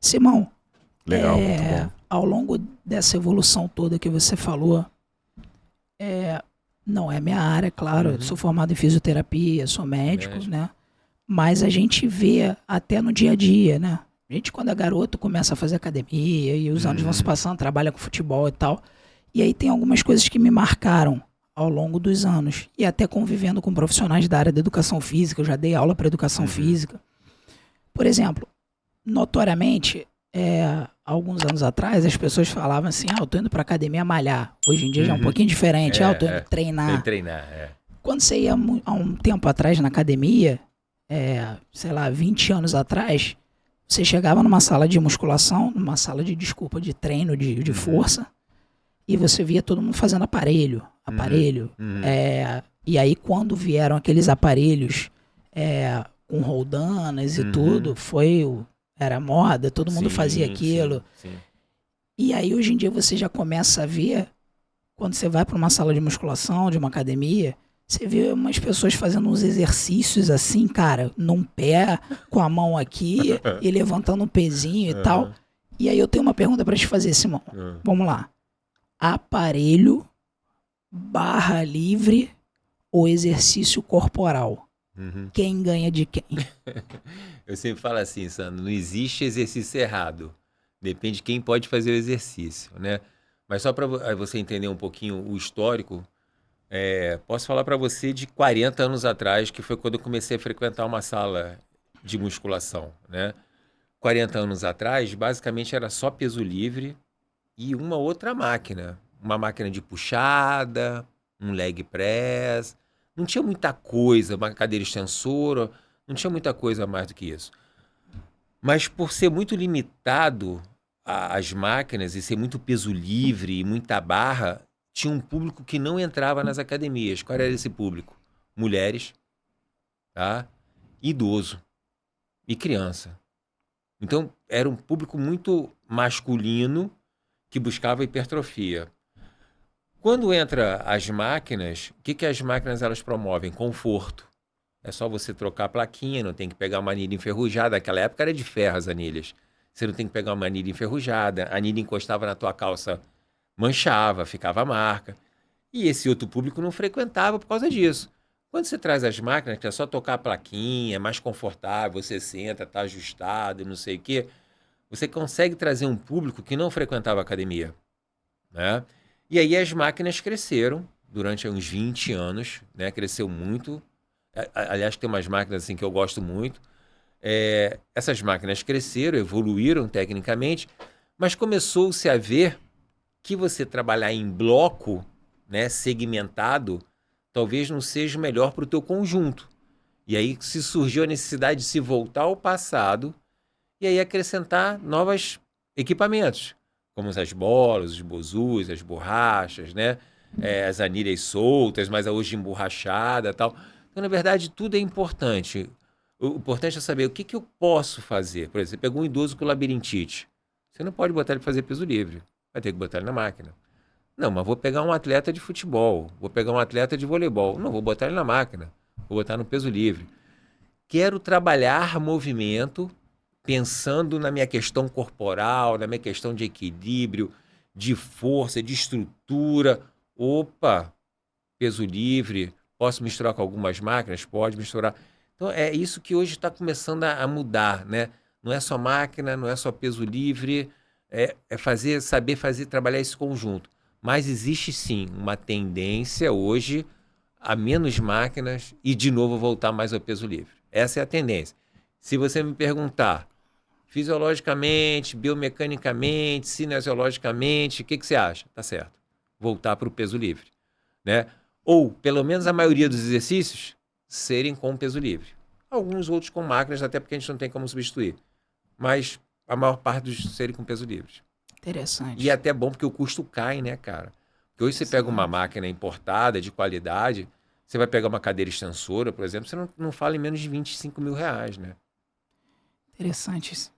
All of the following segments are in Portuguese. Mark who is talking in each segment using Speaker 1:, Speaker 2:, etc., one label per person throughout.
Speaker 1: Simão,
Speaker 2: Legal, muito bom.
Speaker 1: ao longo dessa evolução toda que você falou, não é minha área, claro, eu sou formado em fisioterapia, sou médico, né? Mas a gente vê até no dia a dia, né? A gente, quando é garoto, começa a fazer academia e os anos vão se passando, trabalha com futebol e tal. E aí tem algumas coisas que me marcaram ao longo dos anos. E até convivendo com profissionais da área da educação física, eu já dei aula para educação física. Por exemplo, notoriamente, alguns anos atrás, as pessoas falavam assim, eu tô indo pra academia malhar. Hoje em dia já é um pouquinho diferente, eu tô indo treinar.
Speaker 3: Tem que treinar,
Speaker 1: Quando você ia há um tempo atrás na academia, sei lá, 20 anos atrás, você chegava numa sala de musculação, numa sala de treino de força, e você via todo mundo fazendo aparelho. E aí quando vieram aqueles aparelhos com roldanas e tudo, era moda, todo mundo fazia aquilo.
Speaker 3: Sim.
Speaker 1: E aí hoje em dia você já começa a ver, quando você vai para uma sala de musculação, de uma academia, você vê umas pessoas fazendo uns exercícios assim, cara, num pé, com a mão aqui, e levantando um pezinho e tal. E aí eu tenho uma pergunta para te fazer, Simão. Vamos lá. Aparelho, barra livre ou exercício corporal? Quem ganha de quem?
Speaker 3: Eu sempre falo assim, Sandro, não existe exercício errado. Depende de quem pode fazer o exercício, né? Mas só para você entender um pouquinho o histórico, posso falar para você de 40 anos atrás, que foi quando eu comecei a frequentar uma sala de musculação, né? 40 anos atrás, basicamente era só peso livre e uma outra máquina. Uma máquina de puxada, um leg press. Não tinha muita coisa, uma cadeira extensora, não tinha muita coisa mais do que isso. Mas por ser muito limitado as máquinas e ser muito peso livre e muita barra, tinha um público que não entrava nas academias. Qual era esse público? Mulheres, tá? Idoso e criança. Então, era um público muito masculino que buscava hipertrofia. Quando entra as máquinas, o que as máquinas elas promovem? Conforto. É só você trocar a plaquinha, não tem que pegar uma anilha enferrujada. Naquela época era de ferro as anilhas. Você não tem que pegar uma anilha enferrujada. A anilha encostava na tua calça, manchava, ficava a marca. E esse outro público não frequentava por causa disso. Quando você traz as máquinas, que é só tocar a plaquinha, é mais confortável, você senta, está ajustado e não sei o quê, você consegue trazer um público que não frequentava a academia, né? E aí as máquinas cresceram durante uns 20 anos, né? Cresceu muito. Aliás, tem umas máquinas assim que eu gosto muito. Essas máquinas cresceram, evoluíram tecnicamente, mas começou-se a ver que você trabalhar em bloco, né, segmentado, talvez não seja o melhor para o teu conjunto. E aí se surgiu a necessidade de se voltar ao passado e aí acrescentar novos equipamentos, como as bolas, os bozus, as borrachas, né? As anilhas soltas, mas hoje emborrachada e tal. Então, na verdade, tudo é importante. O importante é saber o que eu posso fazer. Por exemplo, você pegou um idoso com labirintite. Você não pode botar ele para fazer peso livre. Vai ter que botar ele na máquina. Não, mas vou pegar um atleta de futebol, vou pegar um atleta de voleibol. Não, vou botar ele na máquina, vou botar no peso livre. Quero trabalhar movimento pensando na minha questão corporal, na minha questão de equilíbrio, de força, de estrutura. Opa, peso livre, posso misturar com algumas máquinas? Pode misturar. Então é isso que hoje está começando a mudar, né? Não é só máquina, não é só peso livre, saber trabalhar esse conjunto. Mas existe sim uma tendência hoje a menos máquinas e de novo voltar mais ao peso livre. Essa é a tendência. Se você me perguntar fisiologicamente, biomecanicamente, cinesiologicamente, o que você acha? Tá certo. Voltar para o peso livre, né? Ou, pelo menos a maioria dos exercícios, serem com peso livre. Alguns outros com máquinas, até porque a gente não tem como substituir. Mas a maior parte dos serem com peso livre.
Speaker 1: Interessante.
Speaker 3: E é até bom porque o custo cai, né, cara? Porque hoje você pega uma máquina importada, de qualidade, você vai pegar uma cadeira extensora, por exemplo, você não fala em menos de 25 mil reais, né?
Speaker 1: Interessante isso.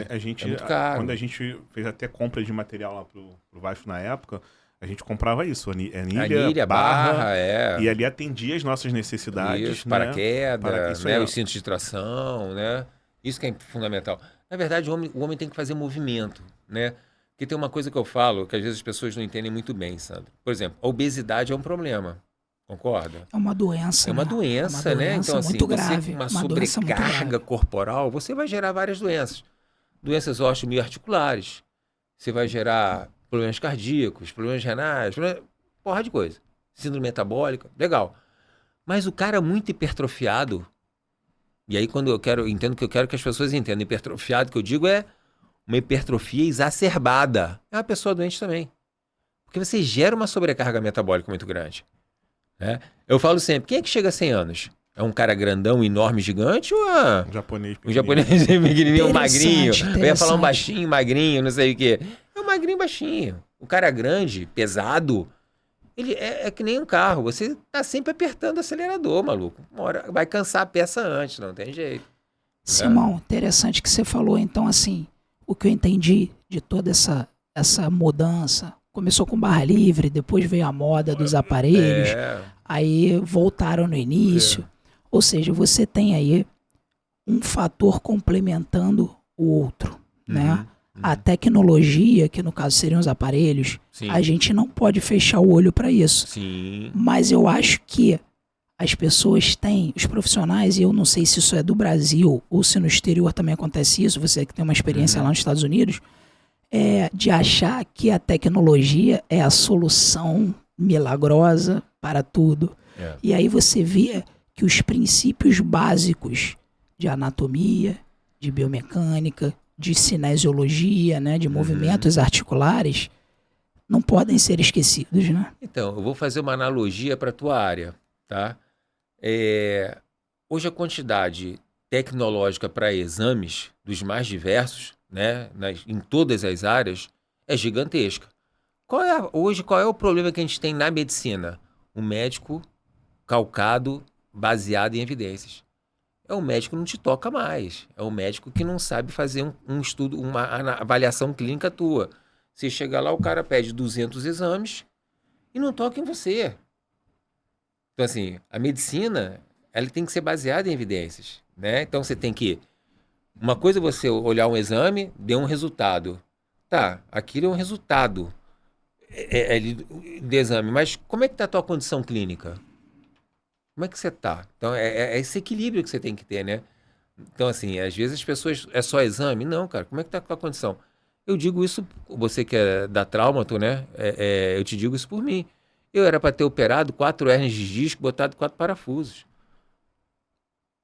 Speaker 2: A gente,
Speaker 3: muito caro.
Speaker 2: quando a gente fez até compra de material lá pro Vasco na época, a gente comprava isso, anilha, barra,
Speaker 3: e
Speaker 2: e ali atendia as nossas necessidades.
Speaker 3: Isso, paraquedas, né, os cintos de tração, né? Isso que é fundamental. Na verdade, o homem tem que fazer movimento, né? Porque tem uma coisa que eu falo, que às vezes as pessoas não entendem muito bem, Sandro. Por exemplo, a obesidade é um problema. Concorda?
Speaker 1: É uma doença.
Speaker 3: É uma doença, né? Então, assim,
Speaker 1: muito
Speaker 3: você
Speaker 1: grave,
Speaker 3: com uma
Speaker 1: doença
Speaker 3: sobrecarga corporal, você vai gerar várias doenças. Doenças osteoarticulares. Você vai gerar problemas cardíacos, problemas renais, porra de coisa. Síndrome metabólica, legal. Mas o cara muito hipertrofiado, e aí quando entendo que eu quero que as pessoas entendam, hipertrofiado, que eu digo é uma hipertrofia exacerbada. É uma pessoa doente também. Porque você gera uma sobrecarga metabólica muito grande. Né? Eu falo sempre, quem é que chega a 100 anos? É um cara grandão, enorme, gigante ou
Speaker 2: um japonês pequenininho?
Speaker 3: Um japonês pequenininho, magrinho? Eu ia falar um baixinho, magrinho, não sei o quê. É um magrinho, baixinho. O cara grande, pesado, ele é que nem um carro. Você tá sempre apertando o acelerador, maluco. Uma hora vai cansar a peça antes, não tem jeito.
Speaker 1: Simão, interessante que você falou. Então, assim, o que eu entendi de toda essa mudança, começou com barra livre, depois veio a moda dos aparelhos, aí voltaram no início. Ou seja, você tem aí um fator complementando o outro, né? A tecnologia, que no caso seriam os aparelhos, a gente não pode fechar o olho para isso.
Speaker 3: Sim.
Speaker 1: Mas eu acho que as pessoas têm, os profissionais, e eu não sei se isso é do Brasil ou se no exterior também acontece isso, você que tem uma experiência lá nos Estados Unidos, de achar que a tecnologia é a solução milagrosa para tudo. E aí você vê que os princípios básicos de anatomia, de biomecânica, de cinesiologia, né, de movimentos articulares, não podem ser esquecidos, né?
Speaker 3: Então, eu vou fazer uma analogia para a tua área, tá? Hoje a quantidade tecnológica para exames dos mais diversos, né, em todas as áreas, é gigantesca. Hoje, qual é o problema que a gente tem na medicina? Um médico calcado, baseado em evidências. É um médico que não te toca mais. É um médico que não sabe fazer um estudo, uma avaliação clínica tua. Você chega lá, o cara pede 200 exames e não toca em você. Então, assim, a medicina, ela tem que ser baseada em evidências, né? Então, você tem que... Uma coisa é você olhar um exame, deu um resultado. Tá, aquilo é um resultado de exame. Mas como é que está a tua condição clínica? Como é que você tá? Então, é esse equilíbrio que você tem que ter, né? Então, assim, às vezes as pessoas... É só exame? Não, cara. Como é que tá a tua condição? Eu digo isso... Você que é da Traumaton, né? Eu te digo isso por mim. Eu era para ter operado 4 hérnias de disco, botado 4 parafusos.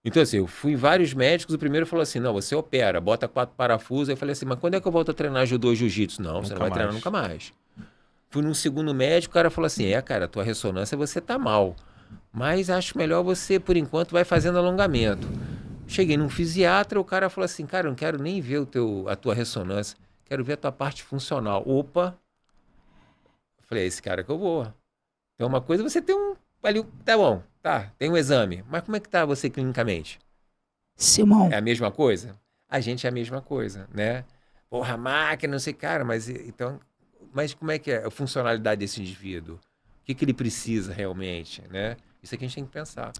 Speaker 3: Então, assim, eu fui em vários médicos. O primeiro falou assim, não, você opera, bota 4 parafusos. Aí eu falei assim, mas quando é que eu volto a treinar judô e jiu-jitsu? Não, você não vai treinar nunca mais. Fui num segundo médico, o cara falou assim, cara, a tua ressonância você tá mal. Mas acho melhor você, por enquanto, vai fazendo alongamento. Cheguei num fisiatra, o cara falou assim, cara, eu não quero nem ver a tua ressonância, quero ver a tua parte funcional. Opa! Falei, é esse cara que eu vou. Então, uma coisa, você tem ali, tá bom, tá, tem um exame, mas como é que tá você clinicamente?
Speaker 1: Simão.
Speaker 3: É a mesma coisa? A gente é a mesma coisa, né? Porra, máquina, não sei, cara, mas como é que é a funcionalidade desse indivíduo? O que ele precisa realmente, né? Isso aqui a gente tem que pensar.